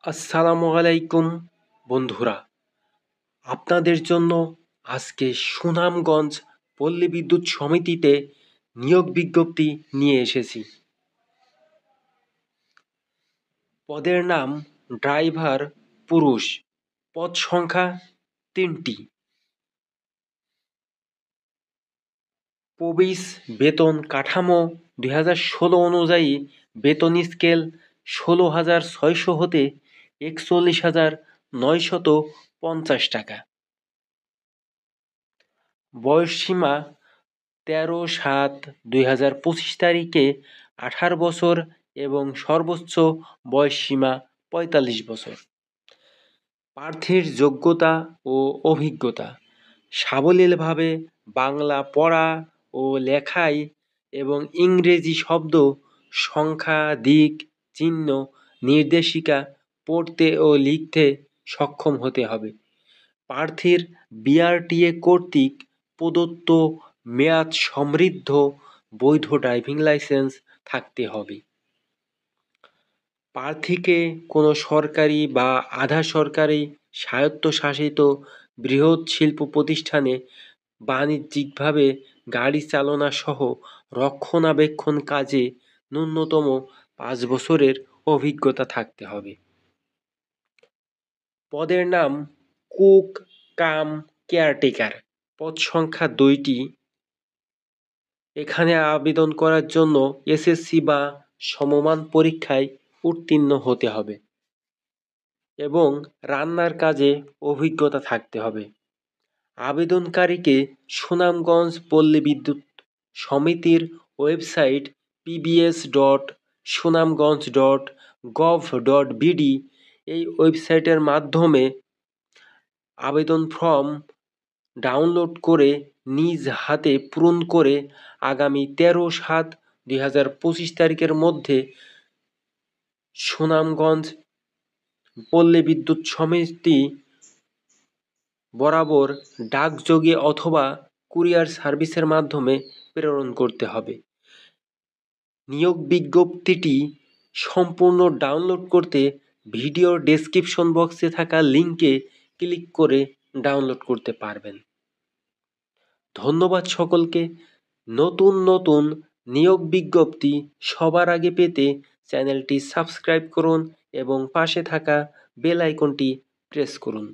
আসসালামু আলাইকুম বন্ধুরা, আপনাদের জন্য আজকে সুনামগঞ্জ পল্লী বিদ্যুৎ সমিতিতে নিয়োগ বিজ্ঞপ্তি নিয়ে এসেছি। পদের নাম ড্রাইভার পুরুষ, পদ সংখ্যা ৩টি। প্রবেশ বেতন কাঠামো 2016 অনুযায়ী বেতন স্কেল 16,600 হতে 41,950 টাকা। বয়সসীমা 13/7/2025 তারিখে 18 বছর এবং সর্বোচ্চ বয়সসীমা 45 বছর। প্রার্থীর যোগ্যতা ও অভিজ্ঞতা: সাবলীলভাবে বাংলা পড়া ও লেখায় এবং ইংরেজি শব্দ, সংখ্যা, দিক, চিহ্ন, নির্দেশিকা পড়তে ও লিখতে সক্ষম হতে হবে। প্রার্থীর বিআরটিএ কর্তৃক প্রদত্ত মেয়াদ সমৃদ্ধ বৈধ ড্রাইভিং লাইসেন্স থাকতে হবে। প্রার্থীকে কোনো সরকারি বা আধা সরকারি স্বায়ত্তশাসিত বৃহৎ শিল্প প্রতিষ্ঠানে বাণিজ্যিকভাবে গাড়ি চালনা সহ রক্ষণাবেক্ষণ কাজে ন্যূনতম 5 বছরের অভিজ্ঞতা থাকতে হবে। পদের নাম কুক কাম কেয়ারটেকার, পদ সংখ্যা 2টি। এখানে আবেদন করার জন্য এসএসসি বা সমমান পরীক্ষায় উত্তীর্ণ হতে হবে এবং রান্নার কাজে অভিজ্ঞতা থাকতে হবে। আবেদনকারীকে সুনামগঞ্জ পল্লী বিদ্যুৎ সমিতির ওয়েবসাইট pbs.sunamganj.gov.bd এই ওয়েবসাইটের মাধ্যমে আবেদন ফর্ম ডাউনলোড করে নিজ হাতে পূরণ করে আগামী 13/7/2025 তারিখের মধ্যে সুনামগঞ্জ পল্লী বিদ্যুৎ সমিতি বরাবর ডাকযোগে অথবা কুরিয়ার সার্ভিসের মাধ্যমে প্রেরণ করতে হবে। নিয়োগ বিজ্ঞপ্তিটি সম্পূর্ণ ডাউনলোড করতে ভিডিওর ডেসক্রিপশন বক্সে থাকা লিঙ্কে ক্লিক করে ডাউনলোড করতে পারবেন। ধন্যবাদ সকলকে। নতুন নতুন নিয়োগ বিজ্ঞপ্তি সবার আগে পেতে চ্যানেলটি সাবস্ক্রাইব করুন এবং পাশে থাকা বেল আইকনটি প্রেস করুন।